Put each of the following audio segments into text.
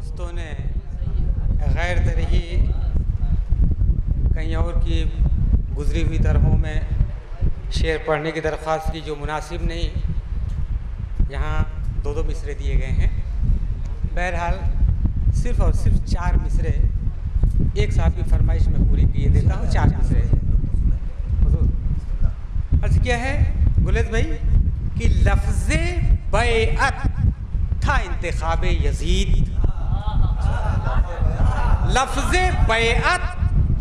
दोस्तों ने गैर तरही कहीं और की गुजरी हुई तरहों में शेर पढ़ने की दरख्वास्त की जो मुनासिब नहीं, यहाँ दो दो मिसरे दिए गए हैं। बहरहाल सिर्फ़ और सिर्फ 4 मिसरे एक साहब की फरमाइश में पूरी किए देता हूँ। 4 मिसरे अर्ज़ किया है गुलेद भाई कि लफ्ज़े बैअत था इंतखाब यजीद, लफ्ज़े बैअत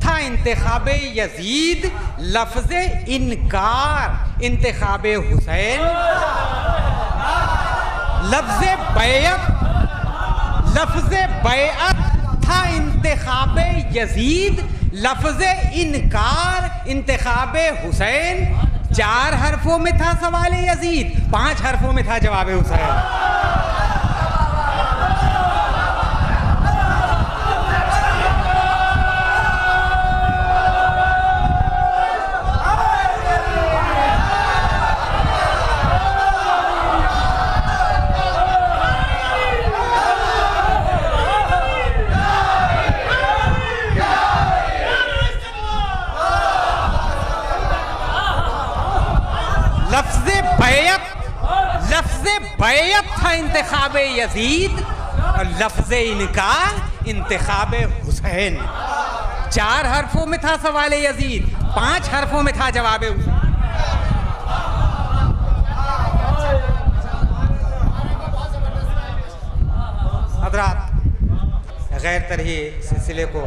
था इंतखाब यजीद, लफ्ज़े इनकार इंतखाब हुसैन। लफ्ज़े बैअत था इंतखाब यजीद, लफ्ज़े इनकार इंतखाब हुसैन। 4 हरफों में था सवाल यजीद, 5 हरफों में था जवाब हुसैन। लफ्ज़े बैअत था इंतखाब यजीद और लफ्ज़े इनकार इंतखाब हुसैन। 4 हरफों में था सवाल यजीद, 5 हरफों में था जवाब हुसैन। हज़रात, गैर तरही सिलसिले को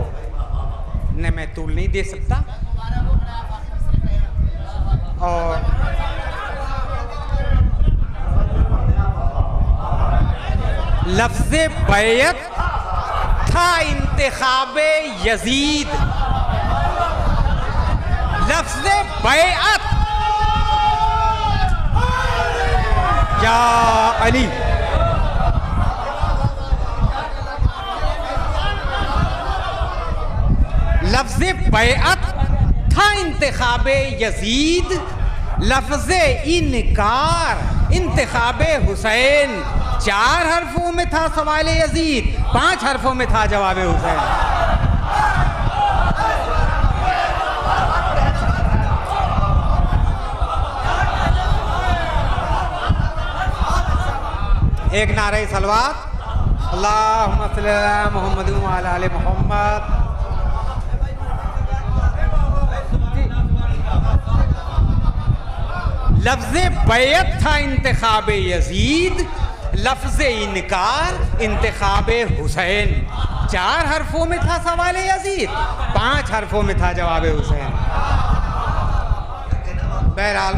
न मैं तूल नहीं दे सकता और लफ्ज़े बैअत था इंतखाबे यजीद, लफ्ज़े बैअत या अली। लफ्ज़े बैअत था इंतखाबे यजीद, लफ्ज़े इनकार इंतखाबे हुसैन। 4 हरफों में था सवाल यजीद, 5 हरफों में था जवाब हुसैन। एक नारे सलवात, अल्लाहुम्मा सल्ली अला मुहम्मद व अला आलि मुहम्मद। लफ्ज़े बैअत था इंतखाब यजीद, लफ्ज़े इनकार इंतखाब हुसैन। 4 हरफों में था सवाल यजीद, 5 हरफों में था जवाब हुसैन। बहरहाल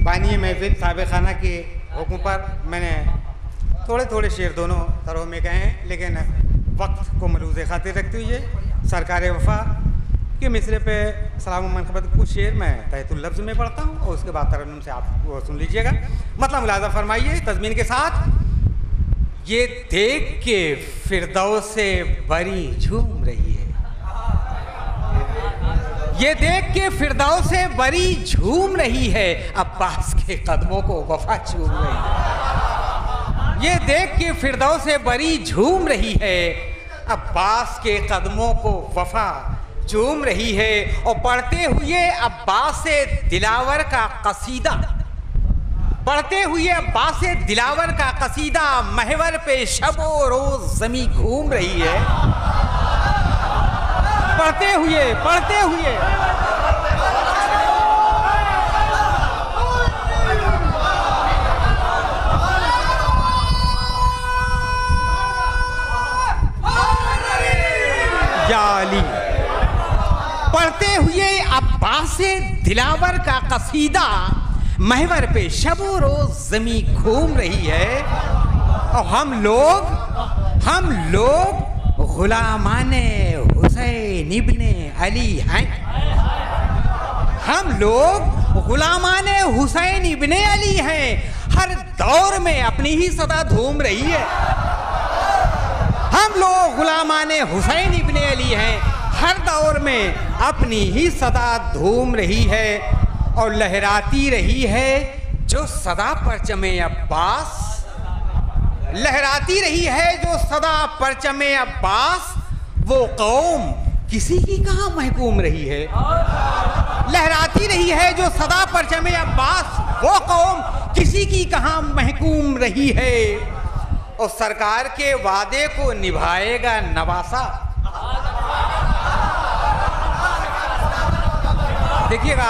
बानी महफिल साहिब खाना के हुक्म पर मैंने थोड़े थोड़े शेर दोनों तरह में कहे हैं, लेकिन वक्त को मलूज़ खातिर रखते हुए सरकार वफा के मिसरे पे सलाम मनक़बत कुछ शेर मैं तहतुल लफ्ज़ में पढ़ता हूँ और उसके बाद तरन्नुम से आप वो सुन लीजिएगा। मतलब मुलाज़ा फरमाइए तज़मीन के साथ। ये देख के फिरदौसे बरी झूम रही है, ये देख के फिरदौसे बरी झूम रही है, अब्बास के कदमों को वफा चूम रही है। ये देख के फिरदौसे बरी झूम रही है, अब्बास के कदमों को वफा चूम रही है। और पढ़ते हुए अब्बास दिलावर का कसीदा, पढ़ते हुए अब्बास दिलावर का कसीदा, महवर पे शबो रोज ज़मी घूम रही है। पढ़ते हुए जाली, पढ़ते हुए अब्बास दिलावर का कसीदा, महवर पे शबो रोज ज़मी घूम रही है। और हम लोग गुलामाने हुसैन इब्ने अली हैं। हम लोग गुलामाने हुसैन इब्ने अली हैं। हर दौर में अपनी ही सदा धूम रही है। हम लोग गुलामाने हुसैन इब्ने अली हैं, हर दौर में अपनी ही सदा धूम रही है और लहराती रही है जो सदा परचमे अब्बास लहराती रही है जो सदा परचमे अब्बास, वो कौम किसी की कहाँ महकूम रही है। लहराती रही है जो सदा परचमे अब्बास, वो कौम किसी की कहाँ महकूम रही है। और सरकार के वादे को निभाएगा नवासा। देखिएगा,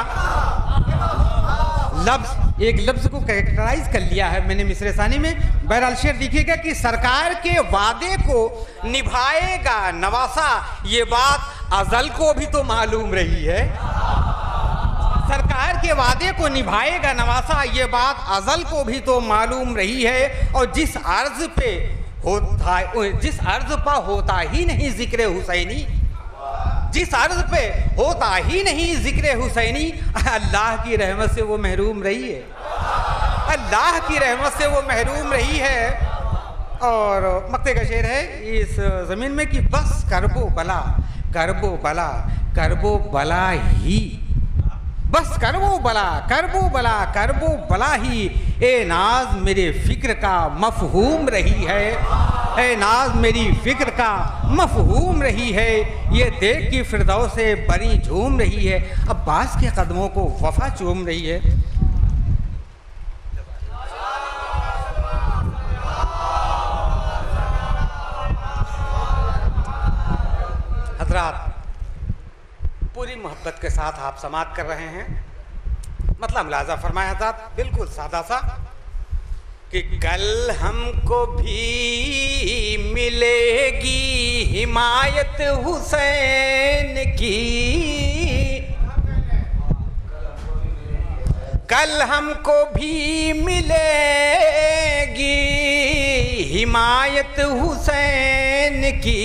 एक लफ्ज को कैरेक्टराइज कर लिया है मैंने मिसरे सानी में। बहरहाल शेर देखिएगा कि सरकार के वादे को निभाएगा नवासा, ये बात अजल को भी तो मालूम रही है। सरकार के वादे को निभाएगा नवासा, ये बात अजल को भी तो मालूम रही है। और जिस अर्ज पर होता ही नहीं जिक्र हुसैनी, जिस अर्ज पे होता ही नहीं जिक्र हुसैनी, अल्लाह की रहमत से वो महरूम रही है। अल्लाह की रहमत से वो महरूम रही है। और मक्ते का शेर है इस ज़मीन में कि बस करबो बला, करबो बला, करबो बला ही, बस करबो बला, करबो बला, करबो बला ही, ए नाज मेरे फिक्र का मफहूम रही है। ए नाज मेरी फिक्र का मफहूम रही है। ये देख कि फिरदौसे बरी झूम रही है। अब्बास के कदमों को वफा चूम रही है। हजरात, पूरी मोहब्बत के साथ आप समाअत कर रहे हैं। मतलब मुलाजा फरमाया हजरात, बिल्कुल सादा सा कि कल हमको भी मिलेगी हिमायत हुसैन की, कल हमको भी मिलेगी हिमायत हुसैन की।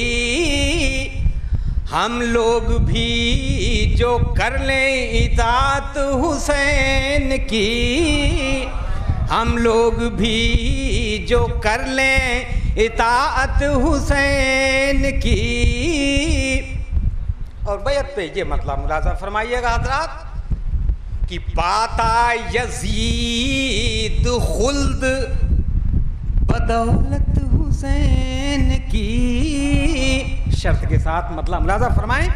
हम लोग भी जो कर लें इताअत हुसैन की, हम लोग भी जो कर लें इताअत हुसैन की। और बैत पे ये मतलब मुलाजा फरमाइएगा हजरात कि पाता यजीद खुल्द बदौलत हुसैन की। शर्त के साथ मतलब मुलाजा फरमाएं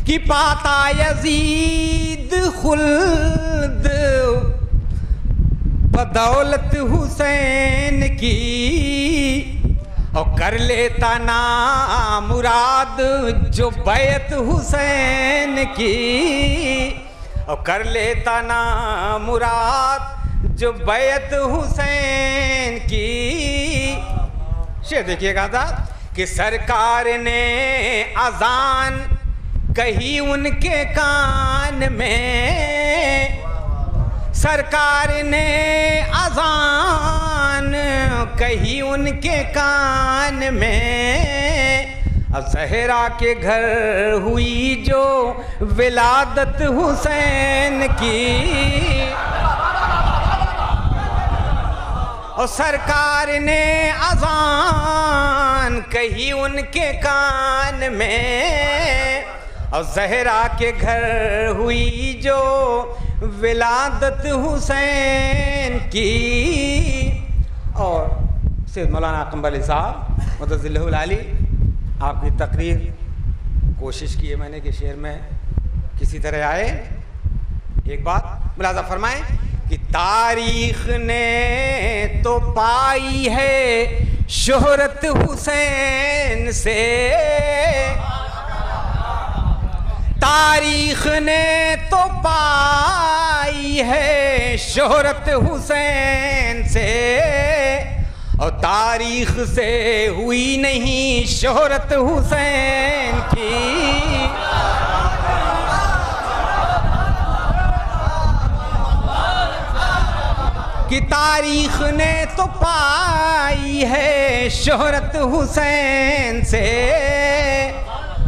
कि पाता यजीद खुल्द बदौलत हुसैन की। और कर लेता ना मुराद जो बैत हुसैन की, और कर लेता ना मुराद जो बैत हुसैन की। शेर देखिएगा था कि सरकार ने अजान कही उनके कान में, सरकार ने अजान कही उनके कान में। अब ज़हरा के घर हुई जो विलादत हुसैन की। और सरकार ने अजान कही उनके कान में। और ज़हरा के घर हुई जो विलादत हुसैन की। और सैयद मौलाना अकबर अली साहब मुतज़िल्लहुल आली, आपकी तकरीर कोशिश की है मैंने कि शेर में किसी तरह आए। एक बात मुलाज़ा फरमाएं कि तारीख़ ने तो पाई है शोहरत हुसैन से, तारीख़ ने तो पाई है शोहरत हुसैन से। और तारीख़ से हुई नहीं शोहरत हुसैन की। कि तारीख़ ने तो पाई है शोहरत हुसैन से।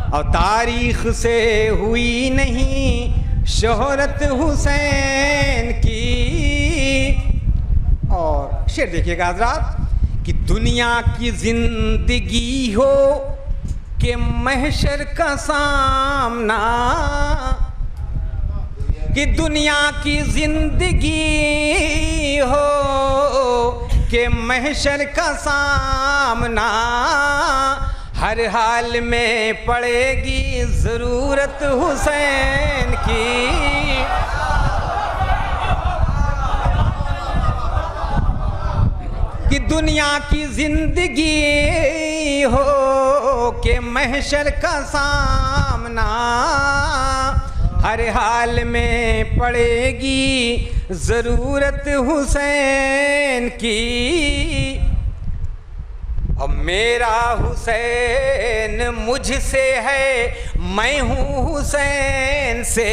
और तारीख़ से हुई नहीं शोहरत हुसैन की। और शेर देखिएगा हज़रात कि दुनिया की ज़िंदगी हो के महशर का सामना, कि दुनिया की ज़िंदगी हो के महशर का सामना हर हाल में पड़ेगी जरूरत हुसैन की। कि दुनिया की जिंदगी हो के महशर का सामना हर हाल में पड़ेगी जरूरत हुसैन की। और मेरा हुसैन मुझसे है, मैं हूँ हुसैन से।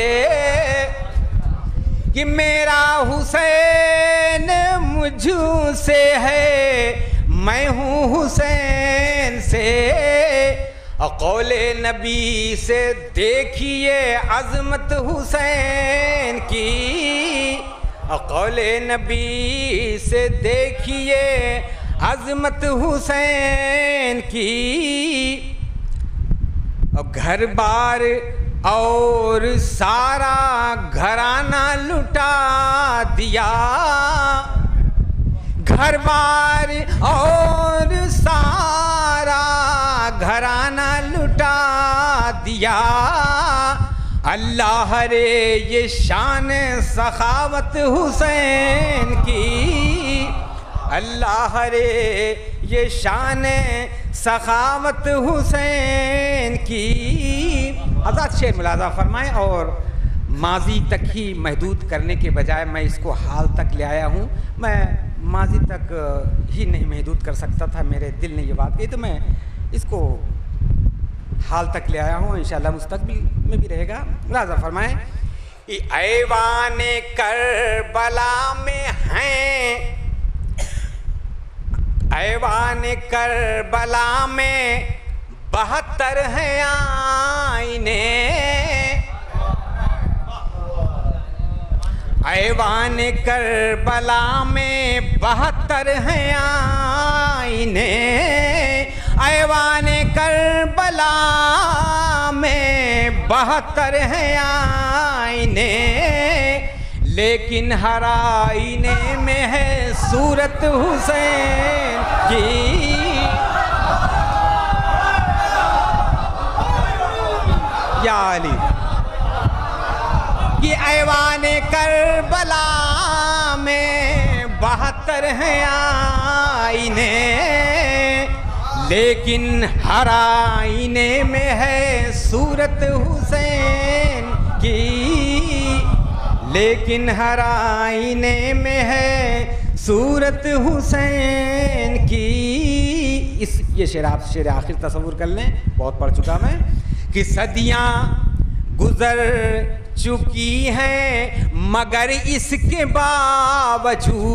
कि मेरा हुसैन मुझसे है, मैं हूँ हुसैन से। कौले नबी से देखिए अज़मत हुसैन की। कौले नबी से देखिए अज़मत हुसैन की। और घर बार और सारा घराना लुटा दिया। घर बार और सारा घराना लुटा दिया। अल्लाह रे ये शान सखावत हुसैन की। अल्लाह रे ये शान सखावत हुसैन की। आज़ाद शेर मुलाज़ा फरमाएं। और माजी तक ही महदूद करने के बजाय मैं इसको हाल तक ले आया हूँ। मैं माजी तक ही नहीं महदूद कर सकता था, मेरे दिल ने ये बात कही, तो मैं इसको हाल तक ले आया हूँ। इंशाअल्लाह मुस्तक़बिल में भी रहेगा। मुलाज़ा फरमाएं। ऐवान करबला में हैं, ऐवान करबला में 72 हैं आईने। ऐवान करबला में 72 हैं आईने। ऐवान करबला में 72 हैं आईने। लेकिन हर आईने में है सूरत हुसैन की। या अली कि ऐवान करबला में 72 हैं आईने। लेकिन हर आईने में है सूरत हुसैन की। लेकिन हर आईने में है सूरत हुसैन की। ये शेर आप शेर आखिर तस्वुर कर लें, बहुत पढ़ चुका मैं। कि सदियाँ गुजर चुकी हैं मगर इसके बावजूद।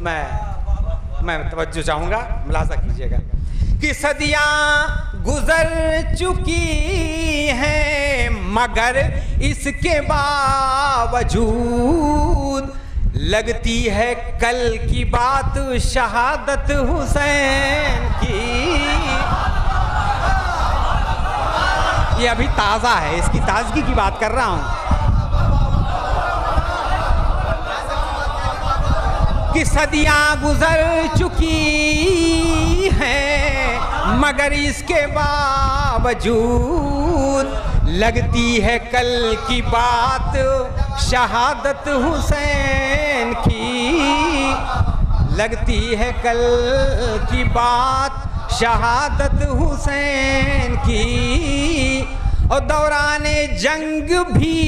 मैं तवज्जो चाहूँगा, मुलाज़ा कीजिएगा। कि सदियाँ गुजर चुकी हैं मगर इसके बावजूद लगती है कल की बात शहादत हुसैन की। ये अभी ताज़ा है, इसकी ताजगी की बात कर रहा हूँ। कि सदियाँ गुजर चुकी हैं मगर इसके बावजूद लगती है कल की बात शहादत हुसैन की। लगती है कल की बात शहादत हुसैन की। और दौराने जंग भी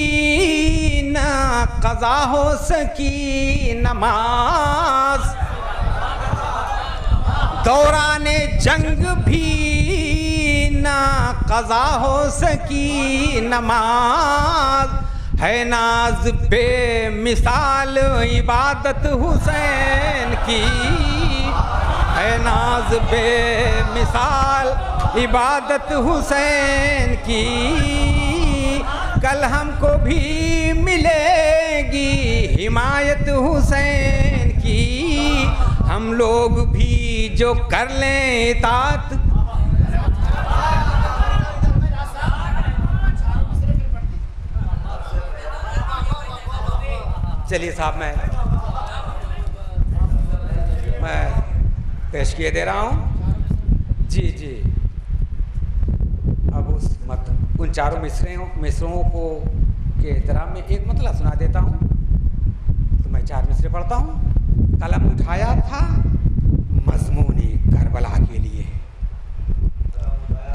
न क़ज़ा हो सकी नमाज। दौराने जंग भी न क़ज़ा हो सकी नमाज। है नाज बेमिसाल इबादत हुसैन की। है नाज बेमिसाल इबादत हुसैन की। कल हमको भी मिलेगी हिमायत हुसैन की। हम लोग भी जो कर लें इताअत। चलिए साहब, मैं पेश किए दे रहा हूँ। जी जी, अब उन चारों मिसरों को के तरह में एक मतलब सुना देता हूँ। तो मैं 4 मिसरे पढ़ता हूँ। कलम उठाया था मजमूने करबला के लिए,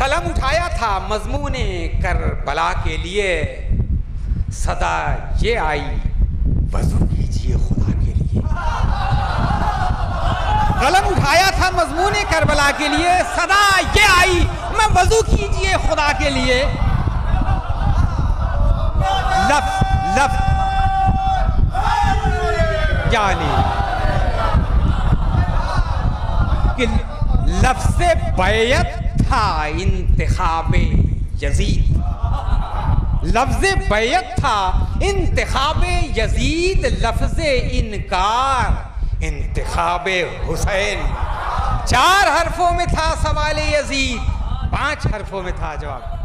कलम उठाया था मजमूने करबला के लिए, सदा ये आई वज़ू कीजिए खुदा के लिए। कलम उठाया था मजमूने करबला के लिए, सदा ये आई मैं वज़ू कीजिए खुदा के लिए। लफ्ज़ लफ्ज़ यानी कि लफ्ज़े बैयत था इंतिखाबे यजीद, लफ्ज़े बैयत था इंतिखाबे यजीद, लफ्ज़े इनकार इंतिखाबे हुसैन। 4 हरफों में था सवाल यजीद, 5 हरफों में था जवाब।